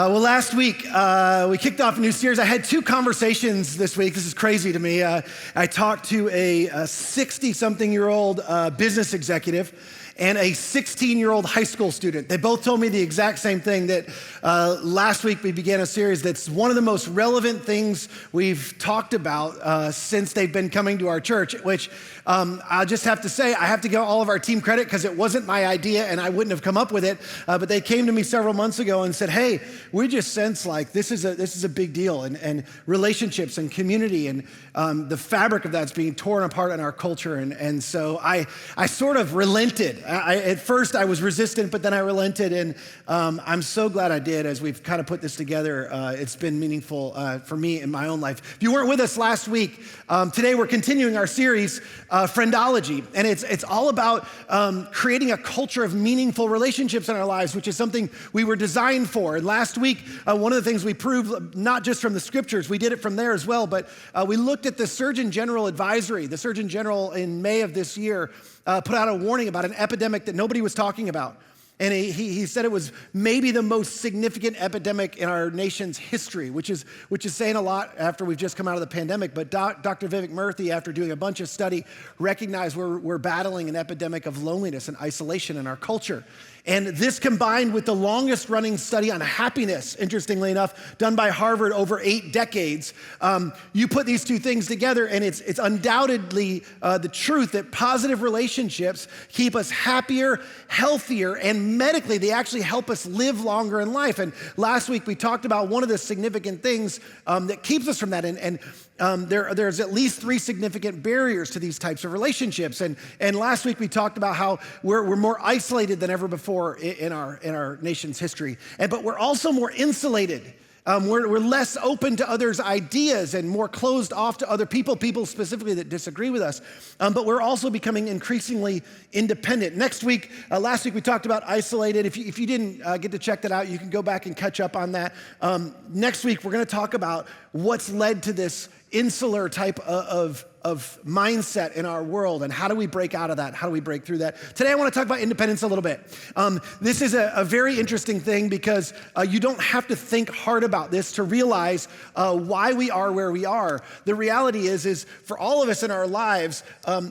Last week, we kicked off a new series. I had two conversations this week. This is crazy to me. I talked to a 60-something-year-old business executive and a 16-year-old high school student. They both told me the exact same thing, that last week we began a series that's one of the most relevant things we've talked about since they've been coming to our church, which I'll just have to say, I have to give all of our team credit because it wasn't my idea and I wouldn't have come up with it. But they came to me several months ago and said, hey, we just sense like this is a big deal, and relationships and community and the fabric of that's being torn apart in our culture. And so I sort of relented. At first I was resistant, but then I relented, and I'm so glad I did as we've kind of put this together. It's been meaningful for me in my own life. If you weren't with us last week, today we're continuing our series, Friendology, and it's all about creating a culture of meaningful relationships in our lives, which is something we were designed for. And last week, one of the things we proved, not just from the scriptures, we did it from there as well, but we looked at the Surgeon General advisory. The Surgeon General in May of this year put out a warning about an epidemic that nobody was talking about. And he said it was maybe the most significant epidemic in our nation's history, which is saying a lot after we've just come out of the pandemic. But Dr. Vivek Murthy, after doing a bunch of study, recognized we're battling an epidemic of loneliness and isolation in our culture. And this combined with the longest running study on happiness, interestingly enough, done by Harvard over 8 decades, you put these two things together and it's undoubtedly the truth that positive relationships keep us happier, healthier, and medically they actually help us live longer in life. And last week we talked about one of the significant things that keeps us from that. And there's at least 3 significant barriers to these types of relationships. And last week we talked about how we're more isolated than ever before in our nation's history. But we're also more insulated. We're less open to others' ideas and more closed off to other people specifically that disagree with us. But we're also becoming increasingly independent. Last week we talked about isolated. If you didn't get to check that out, you can go back and catch up on that. Next week, we're going to talk about what's led to this insular type of mindset in our world, and how do we break out of that? How do we break through that? Today I want to talk about independence a little bit. This is a very interesting thing because you don't have to think hard about this to realize why we are where we are. The reality is for all of us in our lives,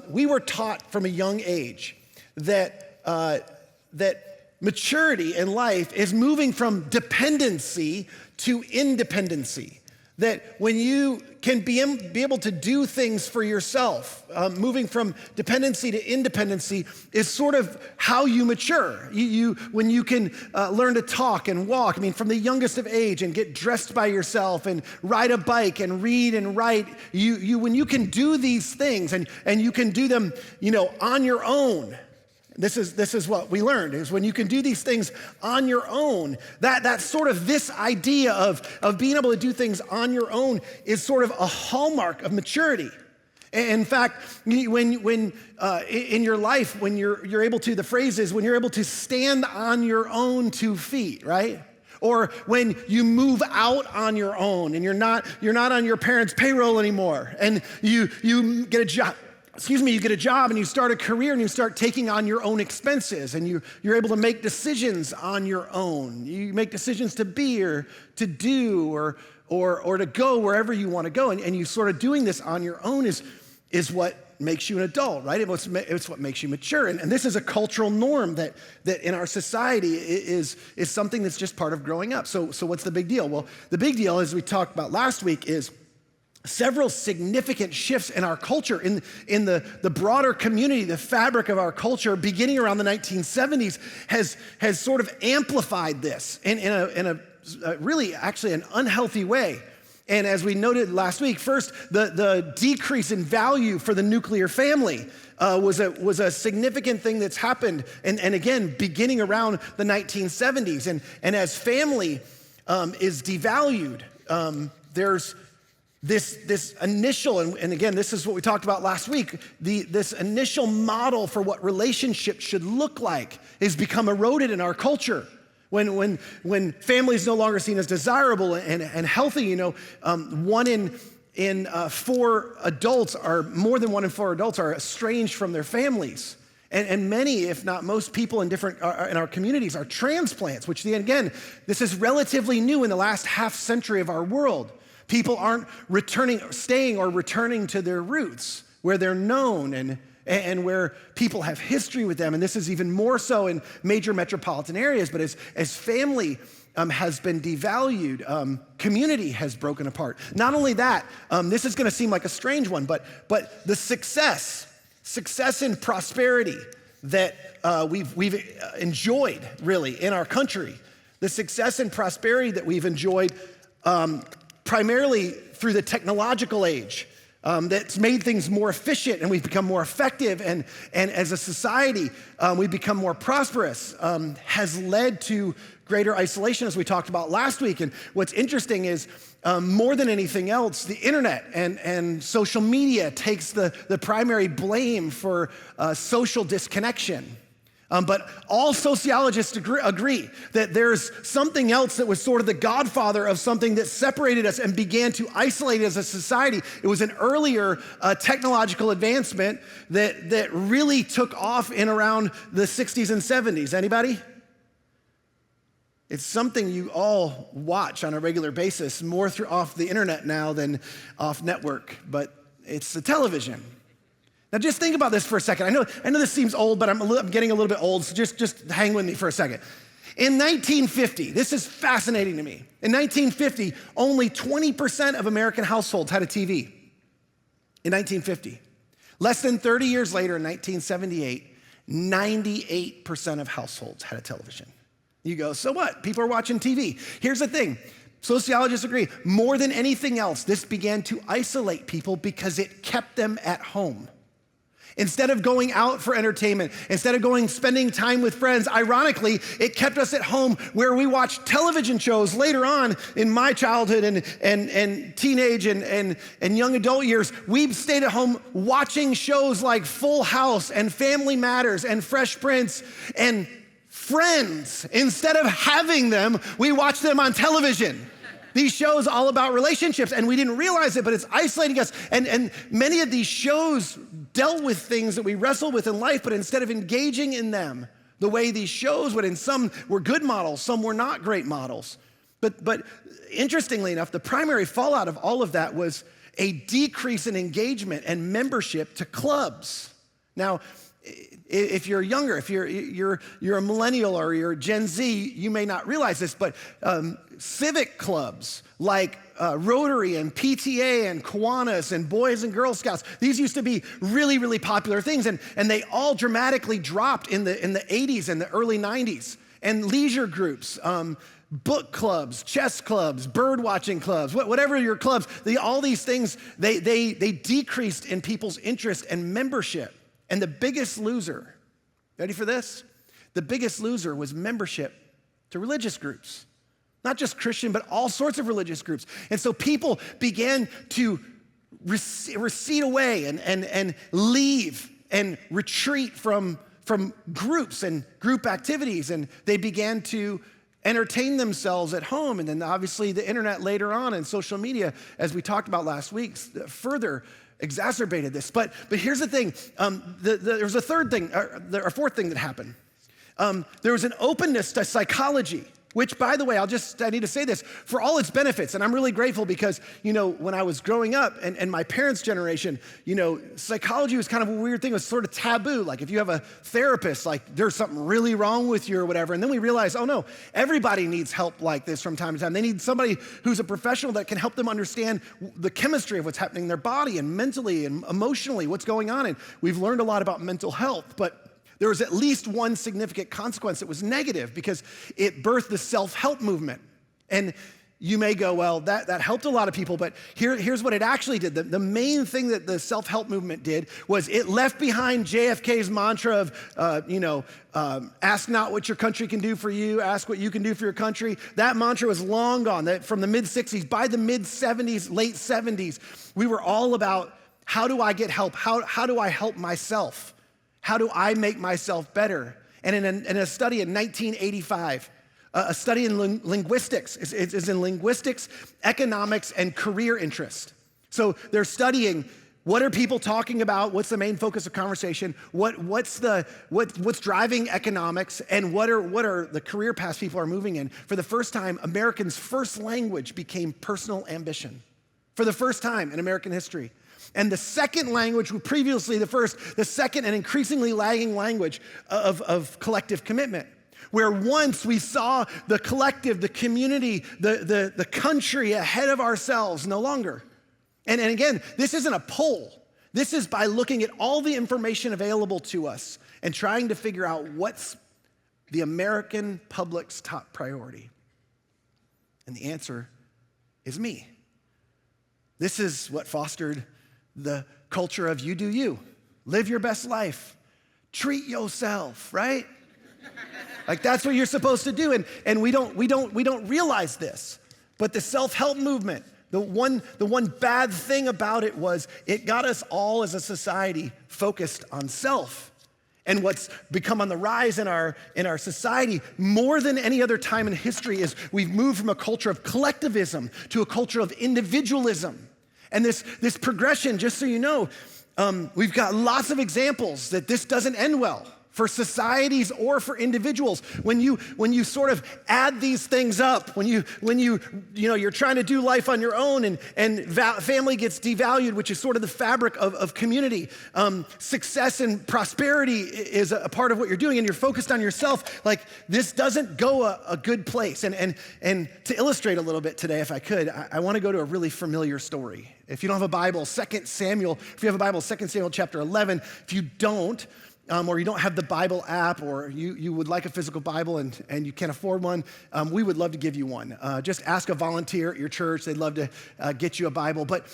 we were taught from a young age that maturity in life is moving from dependency to independency. That when you can be able to do things for yourself, moving from dependency to independency is sort of how you mature. When you can learn to talk and walk, from the youngest of age, and get dressed by yourself and ride a bike and read and write, when you can do these things and you can do them, on your own. This is what we learned, is when you can do these things on your own, that's sort of this idea of being able to do things on your own is sort of a hallmark of maturity. In fact, when in your life, when you're able to, the phrase is when you're able to stand on your own 2 feet, right? Or when you move out on your own and you're not on your parents' payroll anymore, and you get a job. You get a job and you start a career and you start taking on your own expenses, and you're able to make decisions on your own. You make decisions to be or to do or to go wherever you want to go. And you sort of doing this on your own is what makes you an adult, right? It's what makes you mature. And this is a cultural norm that in our society is something that's just part of growing up. So what's the big deal? Well, the big deal, as we talked about last week, is several significant shifts in our culture, in the broader community. The fabric of our culture, beginning around the 1970s, has sort of amplified this in a really actually an unhealthy way. And as we noted last week, first, the decrease in value for the nuclear family was a significant thing that's happened, and again, beginning around the 1970s. And as family is devalued, there's this initial, and again, this is what we talked about last week, this initial model for what relationships should look like has become eroded in our culture. When family is no longer seen as desirable and healthy, 1 in 4 adults, more than 1 in 4 adults are estranged from their families. And many, if not most people in our communities are transplants, which again, this is relatively new in the last half century of our world. People aren't staying or returning to their roots where they're known and where people have history with them. And this is even more so in major metropolitan areas. But as family has been devalued, community has broken apart. Not only that, this is gonna seem like a strange one, but the success and prosperity that we've enjoyed really in our country, the success and prosperity that we've enjoyed primarily through the technological age, that's made things more efficient and we've become more effective and as a society, we've become more prosperous, has led to greater isolation as we talked about last week. And what's interesting is more than anything else, the internet and social media takes the primary blame for social disconnection. But all sociologists agree that there's something else that was sort of the godfather of something that separated us and began to isolate as a society. It was an earlier technological advancement that really took off in around the 60s and 70s. Anybody? It's something you all watch on a regular basis, more off the internet now than off network, but it's the television. Now just think about this for a second. I know this seems old, but I'm getting a little bit old, so just hang with me for a second. In 1950, this is fascinating to me. In 1950, only 20% of American households had a TV. In 1950. Less than 30 years later, in 1978, 98% of households had a television. You go, so what? People are watching TV. Here's the thing. Sociologists agree, more than anything else, this began to isolate people because it kept them at home. Instead of going out for entertainment, instead of spending time with friends, ironically, it kept us at home where we watched television shows later on in my childhood and teenage and young adult years. We stayed at home watching shows like Full House and Family Matters and Fresh Prince and Friends. Instead of having them, we watched them on television. These shows all about relationships, and we didn't realize it, but it's isolating us. And many of these shows dealt with things that we wrestle with in life, but instead of engaging in them the way these shows would, and some were good models, some were not great models. But interestingly enough, the primary fallout of all of that was a decrease in engagement and membership to clubs. Now, if you're younger, if you're a millennial or you're Gen Z, you may not realize this, but civic clubs like Rotary and PTA and Kiwanis and Boys and Girl Scouts, these used to be really, really popular things, and they all dramatically dropped in the 80s and the early 90s. And leisure groups, book clubs, chess clubs, bird watching clubs, whatever your clubs, all these things, they decreased in people's interest and membership. And the biggest loser, ready for this? The biggest loser was membership to religious groups. Not just Christian, but all sorts of religious groups. And so people began to recede away and leave and retreat from groups and group activities. And they began to entertain themselves at home. And then obviously the internet later on and social media, as we talked about last week, further exacerbated this. But here's the thing. There was a third thing, or fourth thing that happened. There was an openness to psychology, which, by the way, I need to say this, for all its benefits, and I'm really grateful because, when I was growing up and my parents' generation, psychology was kind of a weird thing. It was sort of taboo. Like if you have a therapist, like there's something really wrong with you or whatever. And then we realized, oh no, everybody needs help like this from time to time. They need somebody who's a professional that can help them understand the chemistry of what's happening in their body and mentally and emotionally, what's going on. And we've learned a lot about mental health, but there was at least one significant consequence that was negative because it birthed the self-help movement. And you may go, well, that helped a lot of people, but here's what it actually did. The main thing that the self-help movement did was it left behind JFK's mantra of, ask not what your country can do for you, ask what you can do for your country. That mantra was long gone. That from the mid-60s, by the mid-70s, late 70s, we were all about how do I get help? How do I help myself? How do I make myself better? And in a study in 1985, a study in linguistics, is in linguistics, economics, and career interest. So they're studying What are people talking about? What's the main focus of conversation? What's driving economics? And what are the career paths people are moving in? For the first time, Americans' first language became personal ambition. For the first time in American history. And the second language, previously the second and increasingly lagging language of collective commitment. Where once we saw the collective, the community, the country ahead of ourselves, no longer. And again, this isn't a poll. This is by looking at all the information available to us and trying to figure out what's the American public's top priority. And the answer is me. This is what fostered the culture of you do you. Live your best life. Treat yourself, right? Like that's what you're supposed to do. And we don't realize this. But the self-help movement, the one bad thing about it was it got us all as a society focused on self. And what's become on the rise in our society more than any other time in history is we've moved from a culture of collectivism to a culture of individualism. And this progression, just so you know, we've got lots of examples that this doesn't end well. For societies or for individuals, when you sort of add these things up, when you're trying to do life on your own and family gets devalued, which is sort of the fabric of community, success and prosperity is a part of what you're doing, and you're focused on yourself. Like this doesn't go a good place. And to illustrate a little bit today, if I could, I want to go to a really familiar story. If you don't have a Bible, 2 Samuel. If you have a Bible, 2 Samuel chapter 11. If you don't. Or you don't have the Bible app, or you would like a physical Bible and you can't afford one, we would love to give you one. Just ask a volunteer at your church. They'd love to get you a Bible. But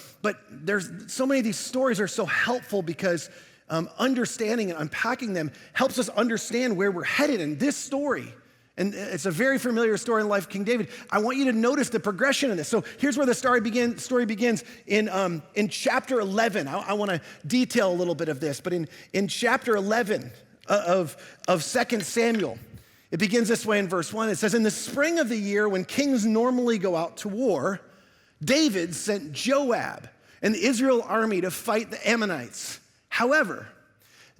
there's so many of these stories are so helpful because understanding and unpacking them helps us understand where we're headed. And this story, and it's a very familiar story in the life of King David. I want you to notice the progression in this. So here's where the story begins in chapter 11. I want to detail a little bit of this, but in chapter 11 of 2 Samuel, it begins this way in verse 1. It says, in the spring of the year when kings normally go out to war, David sent Joab and the Israel army to fight the Ammonites. However,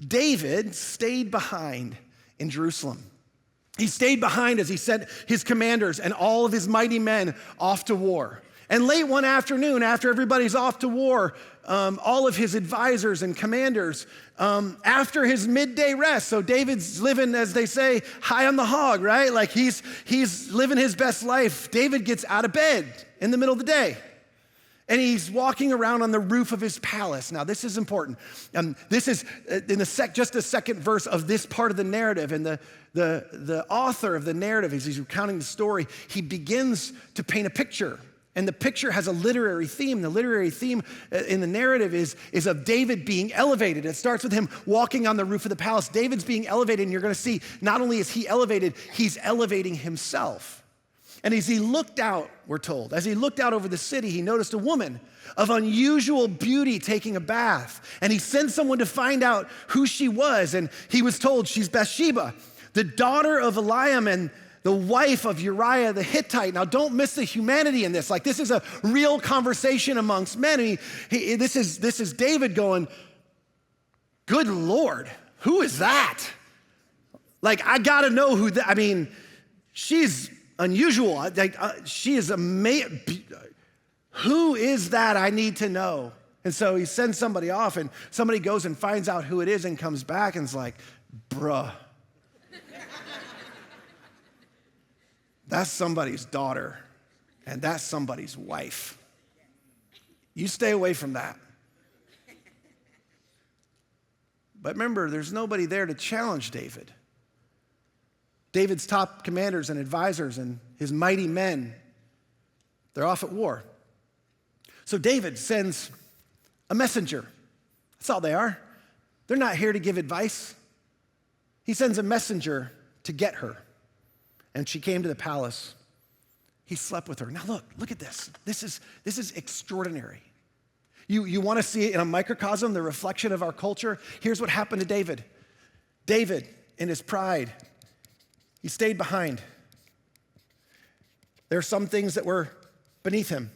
David stayed behind in Jerusalem. He stayed behind as he sent his commanders and all of his mighty men off to war. And late one afternoon, after everybody's off to war, all of his advisors and commanders, after his midday rest, so David's living, as they say, high on the hog, right? Like he's living his best life. David gets out of bed in the middle of the day. And he's walking around on the roof of his palace. Now, this is important. This is in just the second verse of this part of the narrative. And the author of the narrative, as he's recounting the story, he begins to paint a picture. And the picture has a literary theme. The literary theme in the narrative is of David being elevated. It starts with him walking on the roof of the palace. David's being elevated, and you're going to see not only is he elevated, he's elevating himself. And as he looked out, we're told, as he looked out over the city, he noticed a woman of unusual beauty taking a bath. And he sent someone to find out who she was. And he was told she's Bathsheba, the daughter of Eliam and the wife of Uriah the Hittite. Now, don't miss the humanity in this. Like, this is a real conversation amongst men. This is David going, good Lord, who is that? Like, I got to know who that, she's unusual. She is amazing. Who is that? I need to know. And so he sends somebody off, and somebody goes and finds out who it is and comes back and is like, bruh, that's somebody's daughter, and that's somebody's wife. You stay away from that. But remember, there's nobody there to challenge David. David's top commanders and advisors and his mighty men, they're off at war. So David sends a messenger. That's all they are. They're not here to give advice. He sends a messenger to get her. And she came to the palace. He slept with her. Now look at this. This is extraordinary. You want to see it in a microcosm, the reflection of our culture? Here's what happened to David. David, in his pride, he stayed behind. There are some things that were beneath him.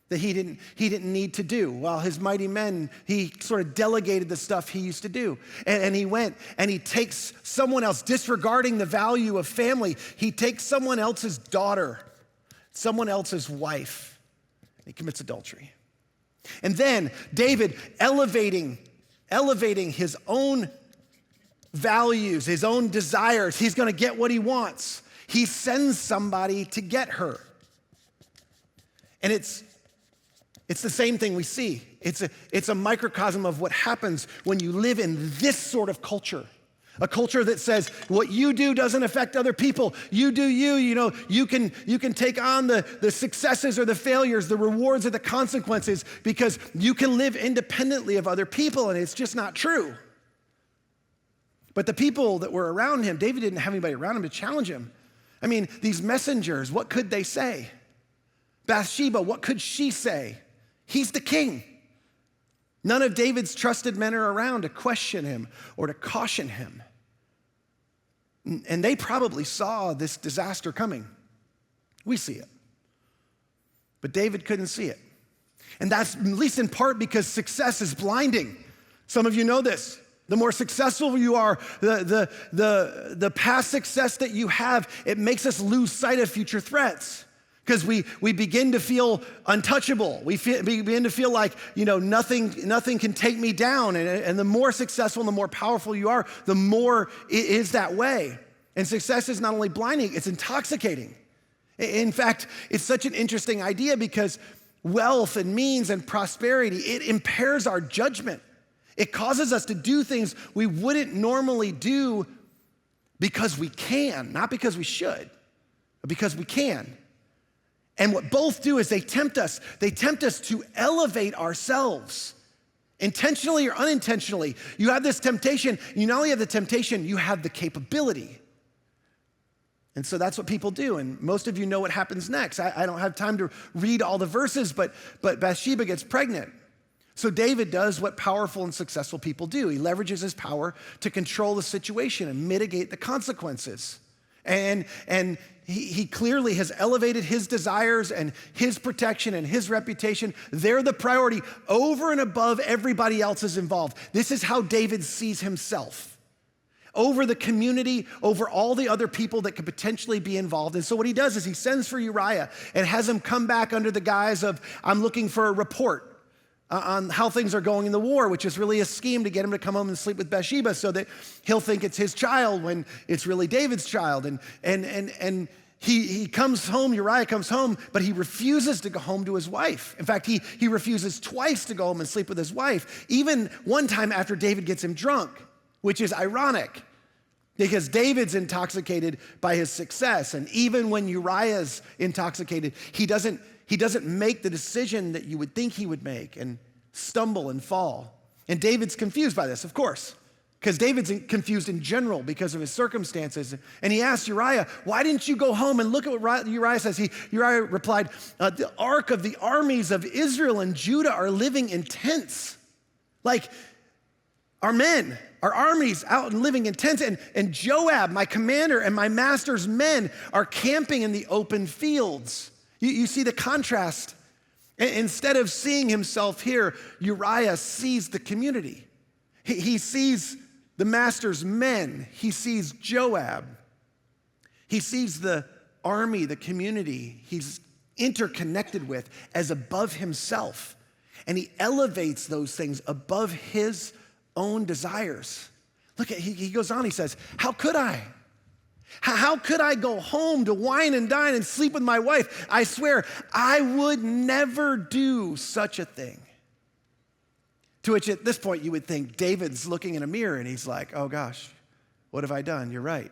that he didn't need to do. While his mighty men, he sort of delegated the stuff he used to do. And he went and he takes someone else, disregarding the value of family. He takes someone else's daughter, someone else's wife. He commits adultery. And then David elevating his own values, his own desires. He's going to get what he wants. He sends somebody to get her. And it's the same thing we see. It's a microcosm of what happens when you live in this sort of culture. A culture that says what you do doesn't affect other people. You do you, you can take on the successes or the failures, the rewards or the consequences, because you can live independently of other people, and it's just not true. But the people that were around him, David didn't have anybody around him to challenge him. I mean, these messengers, what could they say? Bathsheba, what could she say? He's the king. None of David's trusted men are around to question him or to caution him. And they probably saw this disaster coming. We see it. But David couldn't see it. And that's at least in part because success is blinding. Some of you know this. The more successful you are, the past success that you have, it makes us lose sight of future threats. Because we begin to feel untouchable. We begin to feel like, nothing can take me down. And the more successful and the more powerful you are, the more it is that way. And success is not only blinding, it's intoxicating. In fact, it's such an interesting idea because wealth and means and prosperity, it impairs our judgment. It causes us to do things we wouldn't normally do because we can, not because we should, but because we can. And what both do is they tempt us to elevate ourselves, intentionally or unintentionally. You have this temptation, you not only have the temptation, you have the capability. And so that's what people do, and most of you know what happens next. I don't have time to read all the verses, but Bathsheba gets pregnant. So David does what powerful and successful people do. He leverages his power to control the situation and mitigate the consequences. And he clearly has elevated his desires and his protection and his reputation. They're the priority over and above everybody else is involved. This is how David sees himself. Over the community, over all the other people that could potentially be involved. And so what he does is he sends for Uriah and has him come back under the guise of, I'm looking for a report on how things are going in the war, which is really a scheme to get him to come home and sleep with Bathsheba so that he'll think it's his child when it's really David's child. And he comes home, Uriah comes home, but he refuses to go home to his wife. In fact, he refuses twice to go home and sleep with his wife, even one time after David gets him drunk, which is ironic because David's intoxicated by his success. And even when Uriah's intoxicated, he doesn't make the decision that you would think he would make and stumble and fall. And David's confused by this, of course, because David's confused in general because of his circumstances. And he asked Uriah, why didn't you go home? And look at what Uriah says. Uriah replied, the ark of the armies of Israel and Judah are living in tents. Like our men, our armies out and living in tents. And Joab, my commander, and my master's men are camping in the open fields. You see the contrast. Instead of seeing himself here, Uriah sees the community. He sees the master's men. He sees Joab. He sees the army, the community he's interconnected with as above himself. And he elevates those things above his own desires. Look, he goes on, he says, how could I? How could I go home to wine and dine and sleep with my wife? I swear, I would never do such a thing. To which at this point you would think David's looking in a mirror and he's like, oh gosh, what have I done? You're right.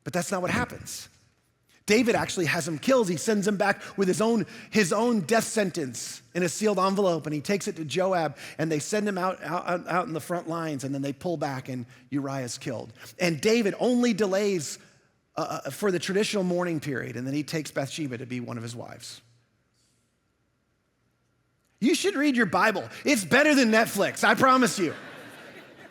But that's not what happens. David actually has him killed. He sends him back with his own death sentence in a sealed envelope, and he takes it to Joab, and they send him out in the front lines, and then they pull back, and Uriah's killed. And David only delays for the traditional mourning period, and then he takes Bathsheba to be one of his wives. You should read your Bible. It's better than Netflix, I promise you.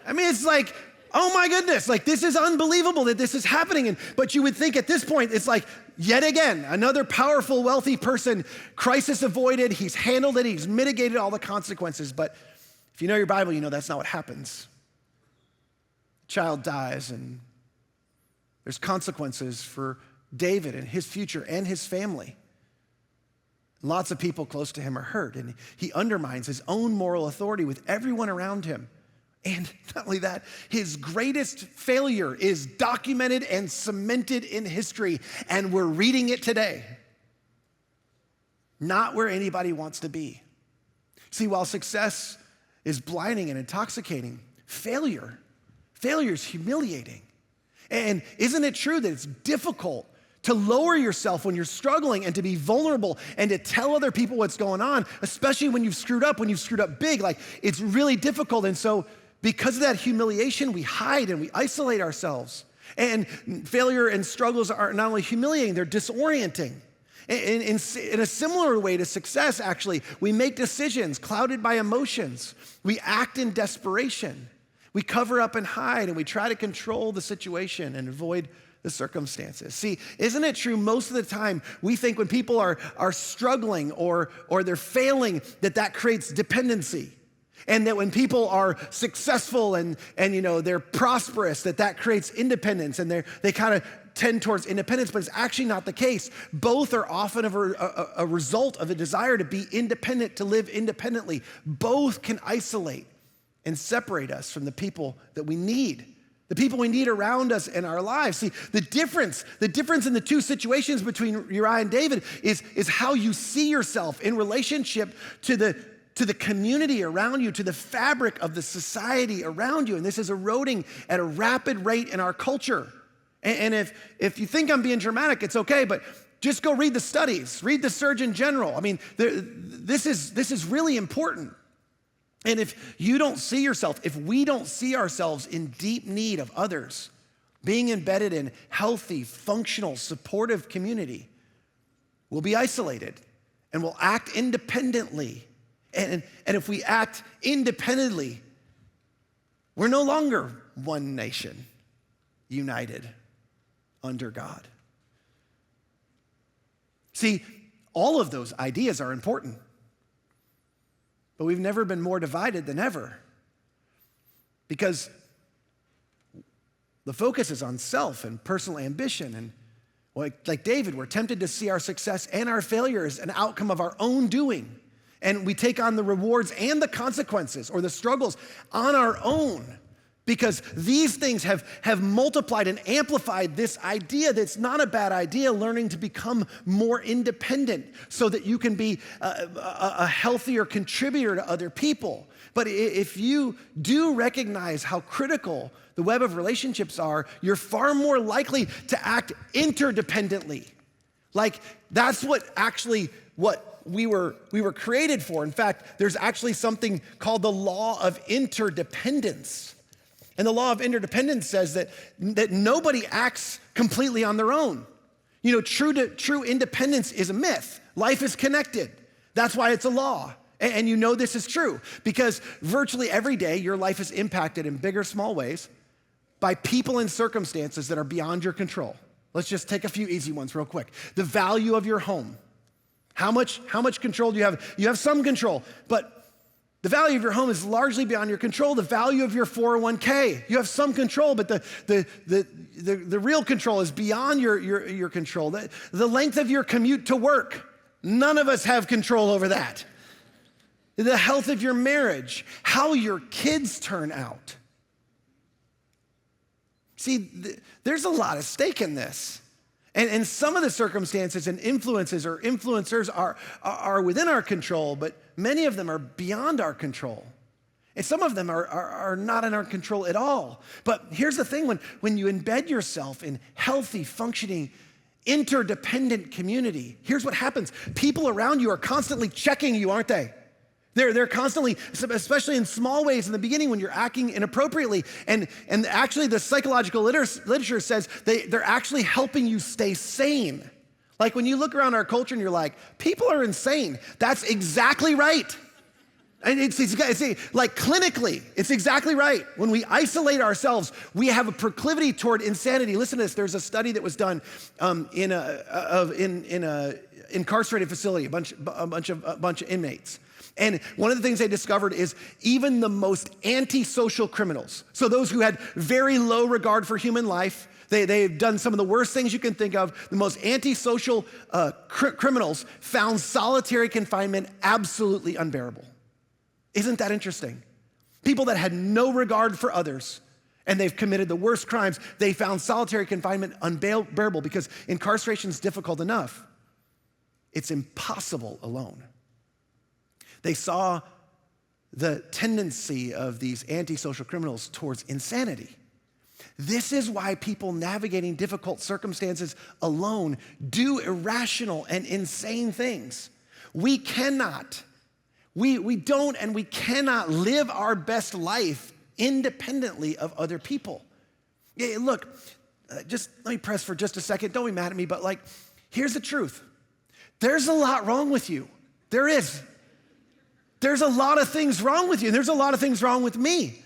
I mean, it's like, oh my goodness, like this is unbelievable that this is happening. But you would think at this point, it's like yet again, another powerful, wealthy person, crisis avoided, he's handled it, he's mitigated all the consequences. But if you know your Bible, you know that's not what happens. The child dies, and there's consequences for David and his future and his family. Lots of people close to him are hurt, and he undermines his own moral authority with everyone around him. And not only that, his greatest failure is documented and cemented in history, and we're reading it today. Not where anybody wants to be. See, while success is blinding and intoxicating, failure is humiliating. And isn't it true that it's difficult to lower yourself when you're struggling and to be vulnerable and to tell other people what's going on, especially when you've screwed up big? Like, it's really difficult. And so because of that humiliation, we hide and we isolate ourselves. And failure and struggles are not only humiliating, they're disorienting. In a similar way to success, actually, we make decisions clouded by emotions. We act in desperation. We cover up and hide, and we try to control the situation and avoid the circumstances. See, isn't it true most of the time we think when people are struggling or they're failing that creates dependency? And that when people are successful and they're prosperous, that creates independence, and they kind of tend towards independence, but it's actually not the case. Both are often a result of a desire to be independent, to live independently. Both can isolate and separate us from the people that we need. The people we need around us in our lives. See, the difference in the two situations between Uriah and David is how you see yourself in relationship to the community around you, to the fabric of the society around you. And this is eroding at a rapid rate in our culture. And if you think I'm being dramatic, it's okay, but just go read the studies, read the Surgeon General. I mean, this is really important. And if you don't see yourself, if we don't see ourselves in deep need of others, being embedded in healthy, functional, supportive community, we'll be isolated and we'll act independently. And if we act independently, we're no longer one nation, united under God. See, all of those ideas are important, but we've never been more divided than ever, because the focus is on self and personal ambition. And like David, we're tempted to see our success and our failure as an outcome of our own doing. And we take on the rewards and the consequences or the struggles on our own, because these things have multiplied and amplified this idea that's not a bad idea, learning to become more independent so that you can be a healthier contributor to other people. But if you do recognize how critical the web of relationships are, you're far more likely to act interdependently. Like, that's what we were created for. In fact, there's actually something called the law of interdependence. And the law of interdependence says that nobody acts completely on their own. True independence is a myth. Life is connected. That's why it's a law. And this is true because virtually every day your life is impacted in big or small ways by people and circumstances that are beyond your control. Let's just take a few easy ones real quick. The value of your home. How much control do you have? You have some control, but the value of your home is largely beyond your control. The value of your 401k, you have some control, but the real control is beyond your control. The length of your commute to work, none of us have control over that. The health of your marriage, how your kids turn out. See, there's a lot at stake in this. And some of the circumstances and influences or influencers are within our control, but many of them are beyond our control. And some of them are not in our control at all. But here's the thing, when you embed yourself in healthy, functioning, interdependent community, here's what happens. People around you are constantly checking you, aren't they? They're constantly, especially in small ways in the beginning when you're acting inappropriately. And actually the psychological literature says they're actually helping you stay sane. Like when you look around our culture and you're like, people are insane. That's exactly right. And it's like clinically, it's exactly right. When we isolate ourselves, we have a proclivity toward insanity. Listen to this. There's a study that was done in a incarcerated facility, a bunch of inmates. And one of the things they discovered is even the most antisocial criminals, so those who had very low regard for human life, they've done some of the worst things you can think of, the most antisocial criminals found solitary confinement absolutely unbearable. Isn't that interesting? People that had no regard for others and they've committed the worst crimes, they found solitary confinement unbearable because incarceration is difficult enough. It's impossible alone. They saw the tendency of these antisocial criminals towards insanity. This is why people navigating difficult circumstances alone do irrational and insane things. We cannot live our best life independently of other people. Look, just let me press for just a second. Don't be mad at me, but here's the truth. There's a lot wrong with you. There is. There's a lot of things wrong with you. There's a lot of things wrong with me.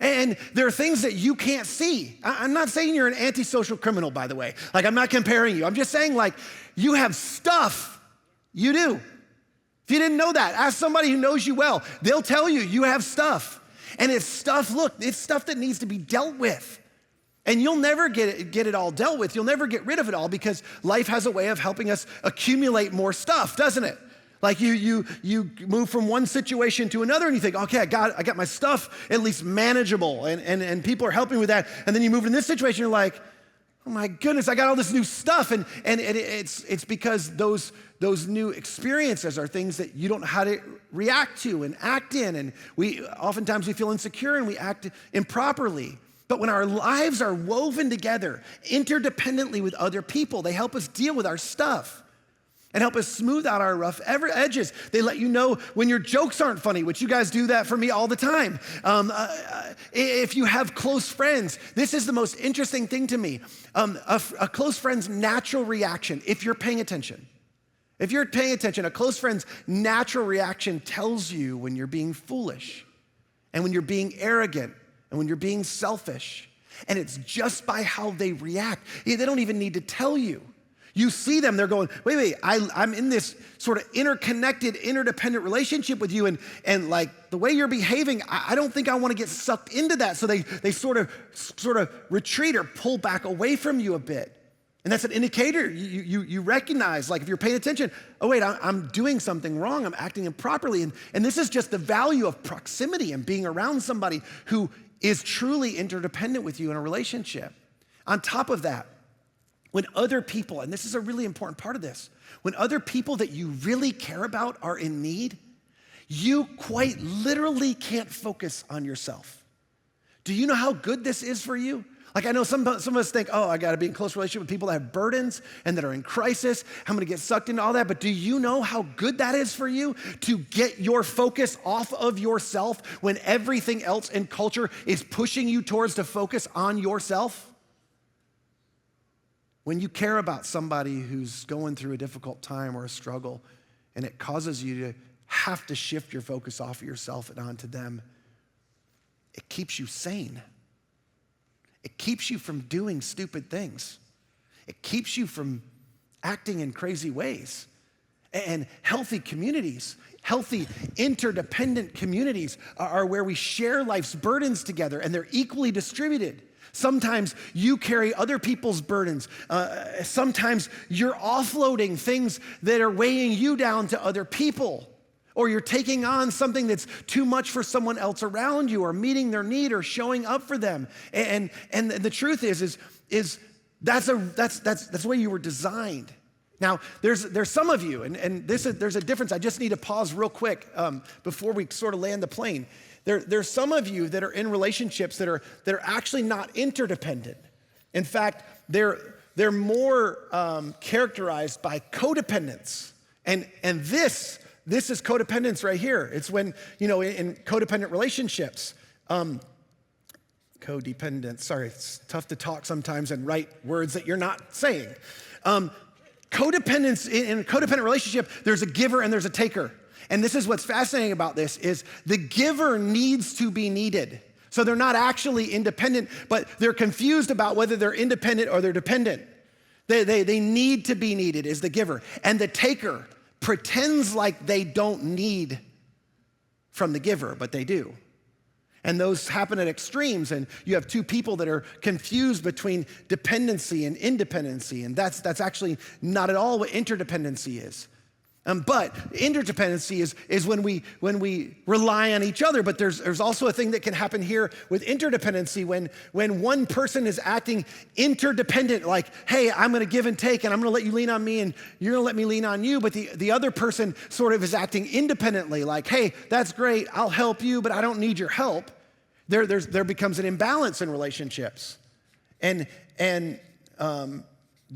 And there are things that you can't see. I'm not saying you're an antisocial criminal, by the way. I'm not comparing you. I'm just saying you have stuff. You do. If you didn't know that, ask somebody who knows you well. They'll tell you you have stuff. And it's stuff that needs to be dealt with. And you'll never get it all dealt with. You'll never get rid of it all because life has a way of helping us accumulate more stuff, doesn't it? You move from one situation to another and you think, okay, I got my stuff at least manageable and people are helping with that. And then you move in this situation, you're like, oh my goodness, I got all this new stuff. And it's because those new experiences are things that you don't know how to react to and act in. And oftentimes we feel insecure and we act improperly. But when our lives are woven together interdependently with other people, they help us deal with our stuff and help us smooth out our rough edges. They let you know when your jokes aren't funny, which you guys do that for me all the time. If you have close friends, this is the most interesting thing to me. A close friend's natural reaction, if you're paying attention, a close friend's natural reaction tells you when you're being foolish and when you're being arrogant and when you're being selfish. And it's just by how they react. They don't even need to tell you. You see them, they're going, wait, I'm in this sort of interconnected, interdependent relationship with you, and the way you're behaving, I don't think I want to get sucked into that. So they sort of retreat or pull back away from you a bit. And that's an indicator. You recognize, if you're paying attention, oh wait, I'm doing something wrong, I'm acting improperly. And this is just the value of proximity and being around somebody who is truly interdependent with you in a relationship. On top of that, when other people, and this is a really important part of this, when other people that you really care about are in need, you quite literally can't focus on yourself. Do you know how good this is for you? I know some of us think, I gotta be in close relationship with people that have burdens and that are in crisis. I'm gonna get sucked into all that. But do you know how good that is for you to get your focus off of yourself when everything else in culture is pushing you towards to focus on yourself? When you care about somebody who's going through a difficult time or a struggle and it causes you to have to shift your focus off of yourself and onto them, it keeps you sane. It keeps you from doing stupid things. It keeps you from acting in crazy ways. And healthy communities, healthy interdependent communities are where we share life's burdens together and they're equally distributed. Sometimes you carry other people's burdens. Sometimes you're offloading things that are weighing you down to other people. Or you're taking on something that's too much for someone else around you, or meeting their need, or showing up for them. And the truth is that's the way you were designed. Now, there's some of you, and there's a difference. I just need to pause real quick before we sort of land the plane. There's some of you that are in relationships that are actually not interdependent. In fact, they're more characterized by codependence, and this is codependence right here. It's when, in codependent relationships, codependence, sorry, it's tough to talk sometimes and write words that you're not saying. Codependence, in a codependent relationship, there's a giver and there's a taker. And this is what's fascinating about this is the giver needs to be needed. So they're not actually independent, but they're confused about whether they're independent or they're dependent. They need to be needed is the giver. And the taker pretends like they don't need from the giver, but they do. And those happen at extremes, and you have two people that are confused between dependency and independency, and that's actually not at all what interdependency is. But interdependency is when we rely on each other, but there's also a thing that can happen here with interdependency when one person is acting interdependent, like, hey, I'm gonna give and take, and I'm gonna let you lean on me, and you're gonna let me lean on you, but the other person sort of is acting independently, like, hey, that's great, I'll help you, but I don't need your help. There becomes an imbalance in relationships. And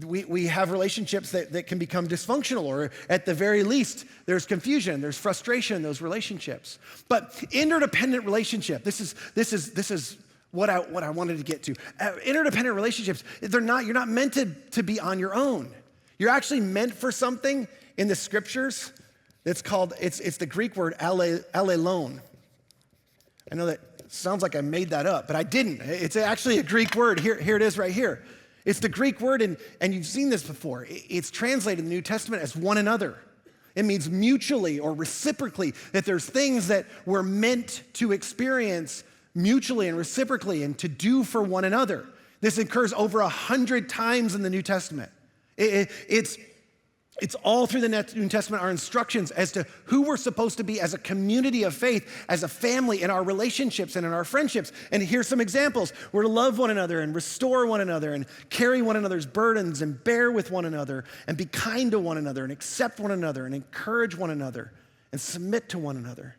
we have relationships that can become dysfunctional, or at the very least, there's confusion, there's frustration in those relationships. But interdependent relationship, this is what I wanted to get to. Interdependent relationships, you're not meant to be on your own. You're actually meant for something in the scriptures that's called, it's the Greek word allelon. I know that sounds like I made that up, but I didn't. It's actually a Greek word. Here it is right here. It's the Greek word, and you've seen this before. It's translated in the New Testament as one another. It means mutually or reciprocally, that there's things that we're meant to experience mutually and reciprocally and to do for one another. This occurs over 100 times in the New Testament. It's all through the New Testament are instructions as to who we're supposed to be as a community of faith, as a family, in our relationships and in our friendships. And here's some examples. We're to love one another and restore one another and carry one another's burdens and bear with one another and be kind to one another and accept one another and encourage one another and submit to one another.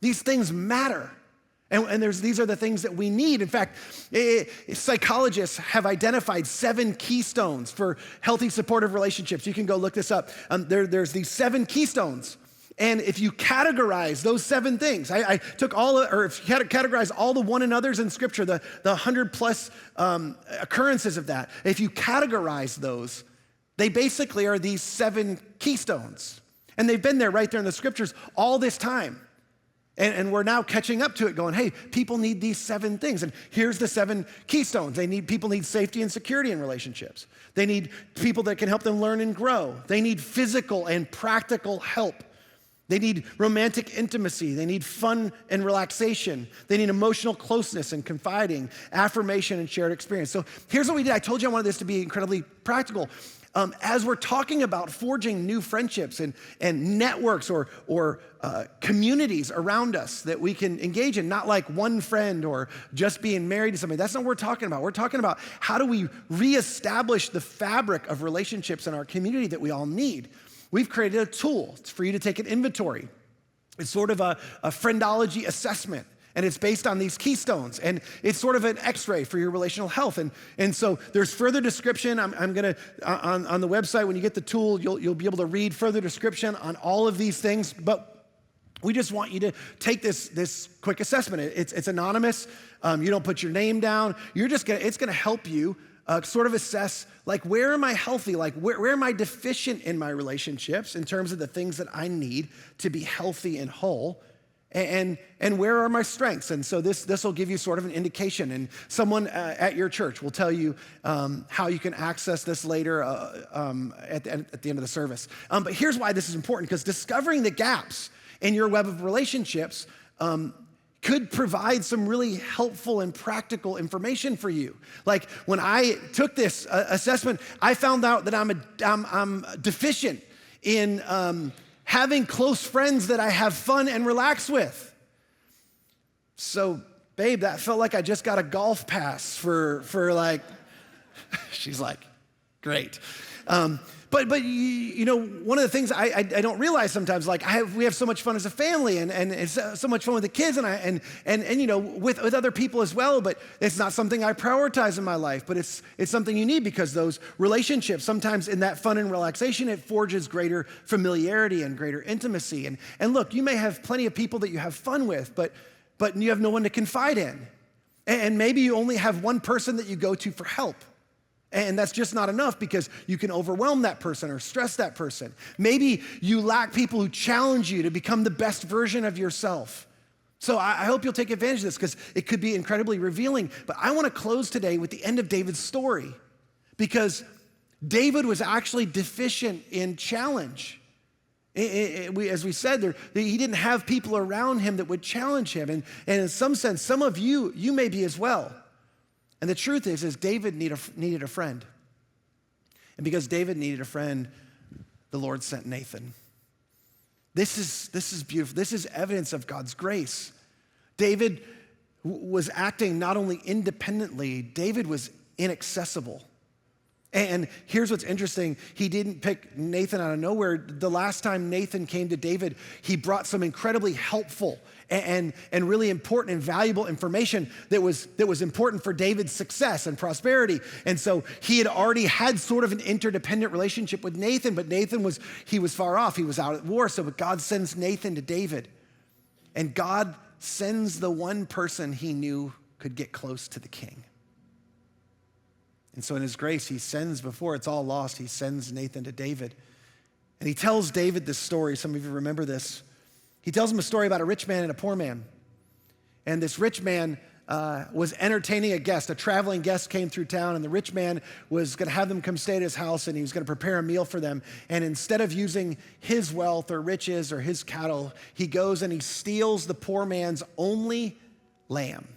These things matter. And these are the things that we need. In fact, psychologists have identified 7 keystones for healthy, supportive relationships. You can go look this up. There's these 7 keystones. And if you categorize those 7 things, I took if you categorize all the one another's in Scripture, the 100 plus occurrences of that, if you categorize those, they basically are these 7 keystones. And they've been there right there in the Scriptures all this time. And we're now catching up to it going, hey, people need these 7 things. And here's the 7 keystones. People need safety and security in relationships. They need people that can help them learn and grow. They need physical and practical help. They need romantic intimacy. They need fun and relaxation. They need emotional closeness and confiding, affirmation and shared experience. So here's what we did. I told you I wanted this to be incredibly practical. As we're talking about forging new friendships and networks or communities around us that we can engage in, not like one friend or just being married to somebody. That's not what we're talking about. We're talking about how do we reestablish the fabric of relationships in our community that we all need. We've created a tool for you to take an inventory. It's sort of a Friendology assessment. And it's based on these keystones. And it's sort of an x-ray for your relational health. And so there's further description. I'm going to, on the website, when you get the tool, you'll be able to read further description on all of these things. But we just want you to take this quick assessment. It's anonymous. You don't put your name down. It's going to help you sort of assess, like, where am I healthy? Like, where am I deficient in my relationships in terms of the things that I need to be healthy and whole? And where are my strengths? And so this will give you sort of an indication. And someone at your church will tell you how you can access this later at the end of the service. But here's why this is important, because discovering the gaps in your web of relationships could provide some really helpful and practical information for you. Like when I took this assessment, I found out that I'm deficient in having close friends that I have fun and relax with. So, babe, that felt like I just got a golf pass for like, she's like, great. But you know, one of the things I don't realize sometimes, like we have so much fun as a family, and it's so much fun with the kids, and you know, with other people as well. But it's not something I prioritize in my life. But it's something you need, because those relationships, sometimes in that fun and relaxation, it forges greater familiarity and greater intimacy. And look, you may have plenty of people that you have fun with, but you have no one to confide in, and maybe you only have one person that you go to for help. And that's just not enough because you can overwhelm that person or stress that person. Maybe you lack people who challenge you to become the best version of yourself. So I hope you'll take advantage of this because it could be incredibly revealing. But I want to close today with the end of David's story because David was actually deficient in challenge. As we said, he didn't have people around him that would challenge him. And in some sense, some of you may be as well. And the truth is David needed a friend. And because David needed a friend, the Lord sent Nathan. This is beautiful. This is evidence of God's grace. David was acting not only independently, David was inaccessible. And here's what's interesting. He didn't pick Nathan out of nowhere. The last time Nathan came to David, he brought some incredibly helpful and really important and valuable information that was important for David's success and prosperity. And so he had already had sort of an interdependent relationship with Nathan, but Nathan was far off. He was out at war. So God sends Nathan to David. And God sends the one person he knew could get close to the king. And so in his grace, he sends, before it's all lost, he sends Nathan to David. And he tells David this story. Some of you remember this. He tells him a story about a rich man and a poor man. And this rich man was entertaining a guest. A traveling guest came through town, and the rich man was going to have them come stay at his house, and he was going to prepare a meal for them. And instead of using his wealth or riches or his cattle, he goes and he steals the poor man's only lamb.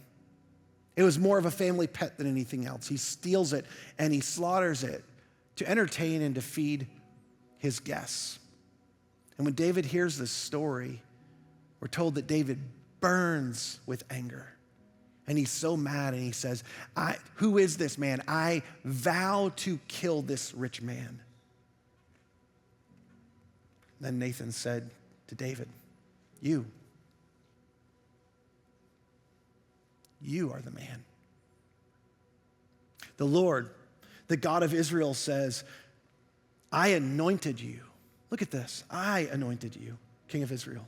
It was more of a family pet than anything else. He steals it and he slaughters it to entertain and to feed his guests. And when David hears this story, we're told that David burns with anger. And he's so mad and he says, who is this man? I vow to kill this rich man. Then Nathan said to David, you are the man. The Lord, the God of Israel says, I anointed you. Look at this. I anointed you, King of Israel.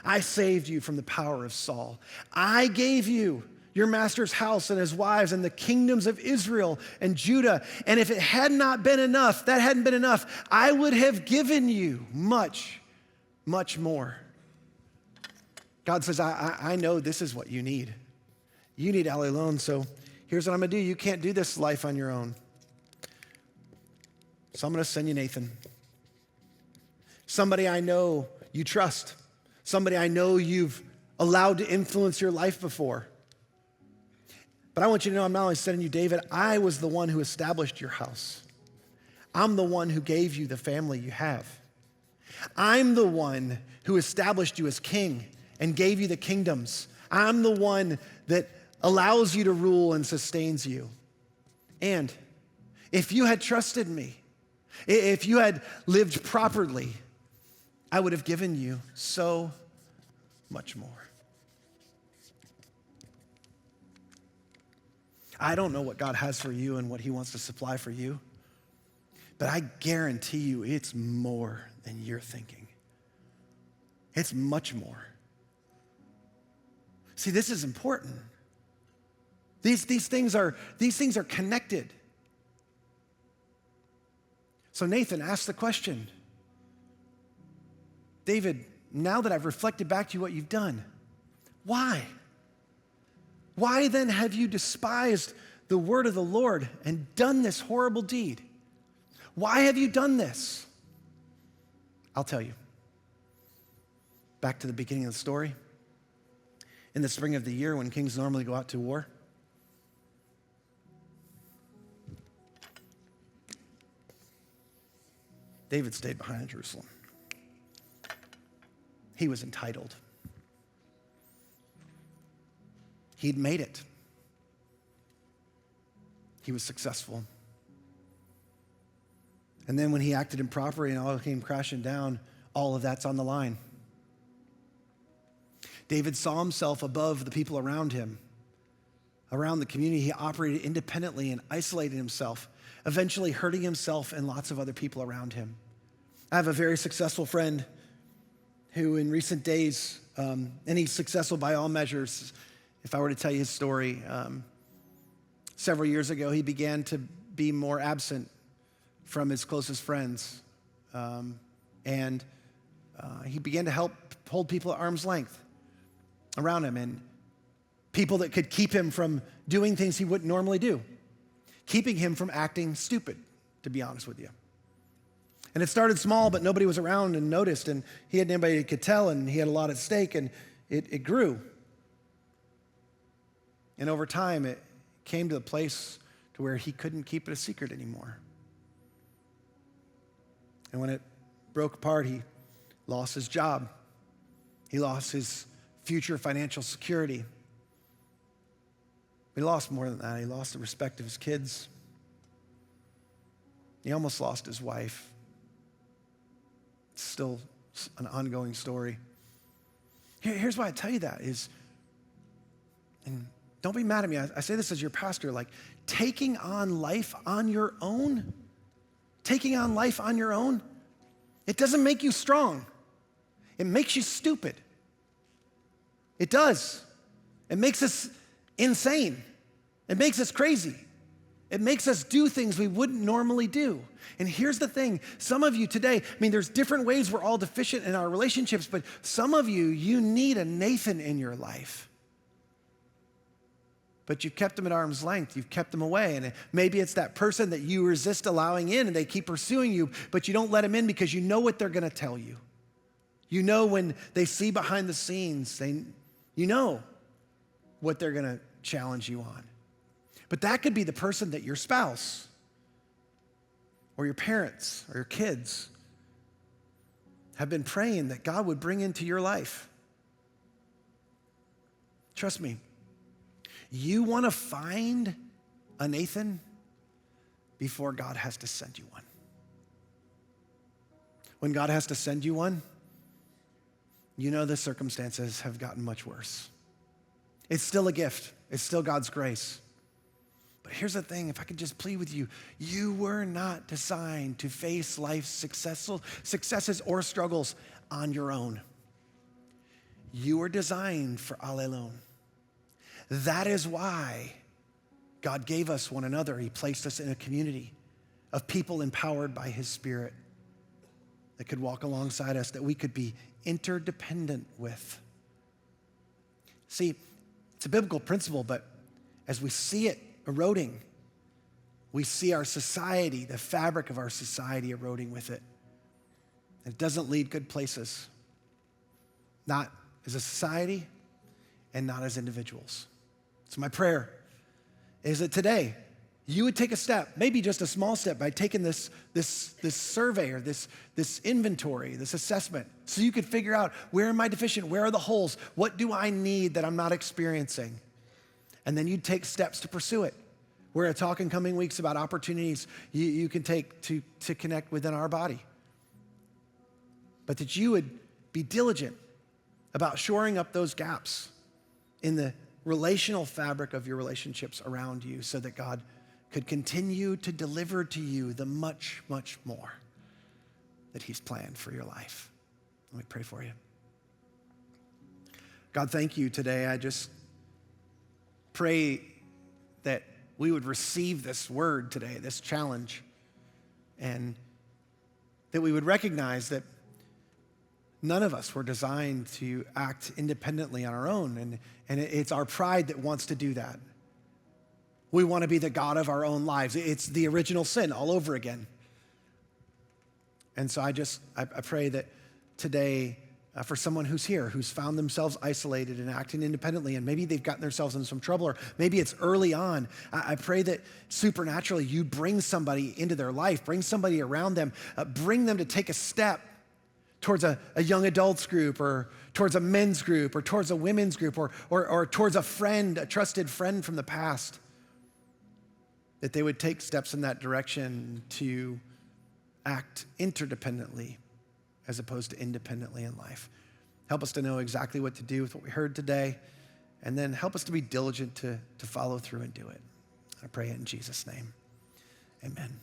I saved you from the power of Saul. I gave you your master's house and his wives and the kingdoms of Israel and Judah. And if it had not been enough, that hadn't been enough, I would have given you much, much more. God says, I know this is what you need. You need all alone, so here's what I'm gonna do. You can't do this life on your own. So I'm gonna send you Nathan. Somebody I know you trust. Somebody I know you've allowed to influence your life before. But I want you to know I'm not only sending you David, I was the one who established your house. I'm the one who gave you the family you have. I'm the one who established you as king and gave you the kingdoms. I'm the one that allows you to rule and sustains you. And if you had trusted me, if you had lived properly, I would have given you so much more. I don't know what God has for you and what he wants to supply for you, but I guarantee you it's more than you're thinking. It's much more. See, this is important. These things are connected. So Nathan asked the question, David, now that I've reflected back to you what you've done, why? Why then have you despised the word of the Lord and done this horrible deed? Why have you done this? I'll tell you. Back to the beginning of the story. In the spring of the year when kings normally go out to war, David stayed behind in Jerusalem. He was entitled. He'd made it. He was successful. And then when he acted improperly and all came crashing down, all of that's on the line. David saw himself above the people around him. Around the community, he operated independently and isolated himself, eventually hurting himself and lots of other people around him. I have a very successful friend who in recent days, and he's successful by all measures. If I were to tell you his story, several years ago, he began to be more absent from his closest friends. And he began to help hold people at arm's length around him, and people that could keep him from doing things he wouldn't normally do, keeping him from acting stupid, to be honest with you. And it started small, but nobody was around and noticed, and he had anybody who could tell, and he had a lot at stake, and it grew. And over time, it came to the place to where he couldn't keep it a secret anymore. And when it broke apart, he lost his job. He lost his future financial security. He lost more than that. He lost the respect of his kids. He almost lost his wife. It's still an ongoing story. Here's why I tell you that is, and don't be mad at me, I say this as your pastor, like taking on life on your own, it doesn't make you strong. It makes you stupid. It does. It makes us insane. It makes us crazy. It makes us do things we wouldn't normally do. And here's the thing, some of you today, there's different ways we're all deficient in our relationships, but some of you, you need a Nathan in your life. But you've kept them at arm's length. You've kept them away. And maybe it's that person that you resist allowing in and they keep pursuing you, but you don't let them in because you know what they're going to tell you. You know when they see behind the scenes, you know what they're going to challenge you on. But that could be the person that your spouse or your parents or your kids have been praying that God would bring into your life. Trust me, you want to find a Nathan before God has to send you one. When God has to send you one, you know the circumstances have gotten much worse. It's still a gift. It's still God's grace. But here's the thing, if I could just plead with you, you were not designed to face life's successes or struggles on your own. You were designed for all alone. That is why God gave us one another. He placed us in a community of people empowered by his Spirit that could walk alongside us, that we could be interdependent with. See, it's a biblical principle, but as we see it eroding, we see our society, the fabric of our society eroding with it. It doesn't lead good places, not as a society and not as individuals. So my prayer is that today you would take a step, maybe just a small step, by taking this survey or this inventory, this assessment, so you could figure out, where am I deficient? Where are the holes? What do I need that I'm not experiencing? And then you'd take steps to pursue it. We're going to talk in coming weeks about opportunities you can take to connect within our body. But that you would be diligent about shoring up those gaps in the relational fabric of your relationships around you, so that God could continue to deliver to you the much, much more that he's planned for your life. Let me pray for you. God, thank you today. I just pray that we would receive this word today, this challenge, and that we would recognize that none of us were designed to act independently on our own, and it's our pride that wants to do that. We want to be the God of our own lives. It's the original sin all over again. And so I pray that today, for someone who's here, who's found themselves isolated and acting independently, and maybe they've gotten themselves in some trouble, or maybe it's early on, I pray that supernaturally you bring somebody into their life, bring somebody around them, bring them to take a step towards a young adults group, or towards a men's group, or towards a women's group, or towards a friend, a trusted friend from the past, that they would take steps in that direction to act interdependently as opposed to independently in life. Help us to know exactly what to do with what we heard today, and then help us to be diligent to follow through and do it. I pray it in Jesus' name. Amen.